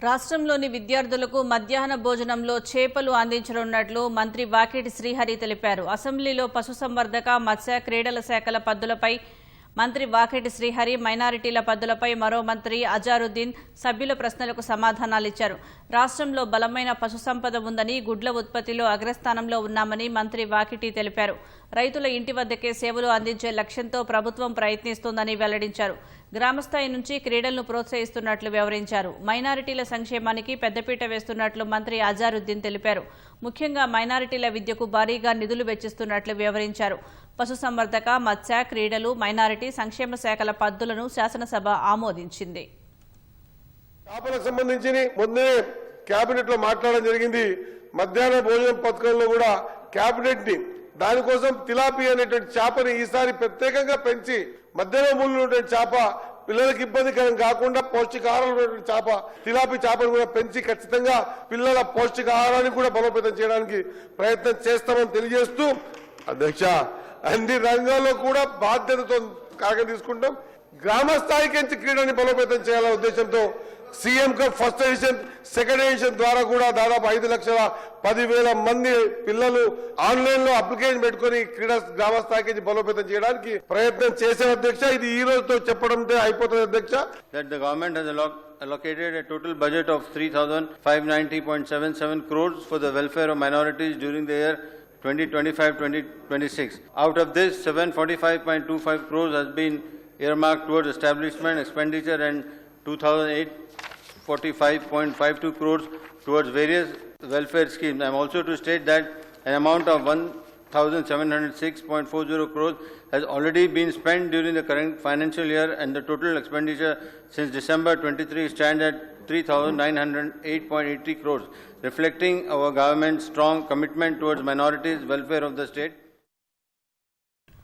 రాష్ట్రంలోని విద్యార్థులకు మధ్యాహ్న భోజనంలో చేపలు అందించనున్నట్లు మంత్రి వాకిటి శ్రీహరి తెలిపారు. అసెంబ్లీలో పశుసంవర్ధక, మత్స్య, క్రీడల శాఖల పద్దులపై మంత్రి వాకిటి శ్రీహరి, మైనారిటీల పద్దులపై మరో మంత్రి అజారుద్దీన్ సభ్యుల ప్రశ్నలకు సమాధానాలిచ్చారు. రాష్ట్రంలో బలమైన పశుసంపద ఉందని, గుడ్ల ఉత్పత్తిలో అగ్రస్థానంలో ఉన్నామని మంత్రి వాకిటి తెలిపారు. రైతుల ఇంటి వద్దకే సేవలు అందించే లక్ష్యంతో ప్రభుత్వం ప్రయత్నిస్తోందని వెల్లడించారు. గ్రామస్థాయి నుంచి క్రీడలను ప్రోత్సహిస్తున్నట్లు వివరించారు. మైనారిటీల సంక్షేమానికి పెద్దపీట వేస్తున్నట్లు మంత్రి అజారుద్దీన్ తెలిపారు. ముఖ్యంగా మైనారిటీల విద్యకు భారీగా నిధులు వెచ్చిస్తున్నట్లు వివరించారు. పశుసంవర్ధక, మత్స్య, క్రీడలు, మైనారిటీ సంక్షేమ శాఖల పద్దులను శాసనసభ ఆమోదించింది. చేపలకు సంబంధించి మొన్నే కేబినెట్ లో మాట్లాడడం జరిగింది. మధ్యాహ్న భోజనం పథకంలో కూడా కేబినెట్ ని దానికోసం తిలాపి అనేటువంటి చేపని ఈసారి ప్రత్యేకంగా పెంచి మధ్యాహ్న మూలంలో ఉండే చేప పిల్లలకు ఇబ్బందికరం కాకుండా పౌష్టికాహారం చేప తిలాపి చేపను కూడా పెంచి ఖచ్చితంగా పిల్లల పౌష్టికాహారాన్ని కూడా బలోపేతం చేయడానికి ప్రయత్నం చేస్తామని తెలియజేస్తూ, అధ్యక్ష, అన్ని రంగాల్లో కూడా బాధ్యతతో కార్యం తీసుకుంటాం. గ్రామ స్థాయికి నుంచి క్రీడని బలోపేతం చేయాలనే ఉద్దేశంతో CM cup first edition, second edition ద్వారా కూడా దాదాపు 5,10,000 మంది పిల్లలు ఆన్లైన్ లో అప్లికేషన్ పెట్టుకుని క్రీడా గ్రామ స్థాయికి బలోపేతం చేయడానికి ప్రయత్నం చేసే అధ్యక్ష. ఇది ఈ రోజుతో చెప్పడంతో అయిపోతుంది అధ్యక్ష. That the government has allocated a total budget of 3,590.77 crores for the welfare of minorities during the year 2025-2026. Out of this, 745.25 crores has been earmarked towards establishment expenditure and 2,845.52 crores towards various welfare schemes. I am also to state that an amount of 1,706.40 crores has already been spent during the current financial year, and the total expenditure since December 23 stands at 3,908.80 crores, reflecting our government's strong commitment towards minorities' welfare of the state.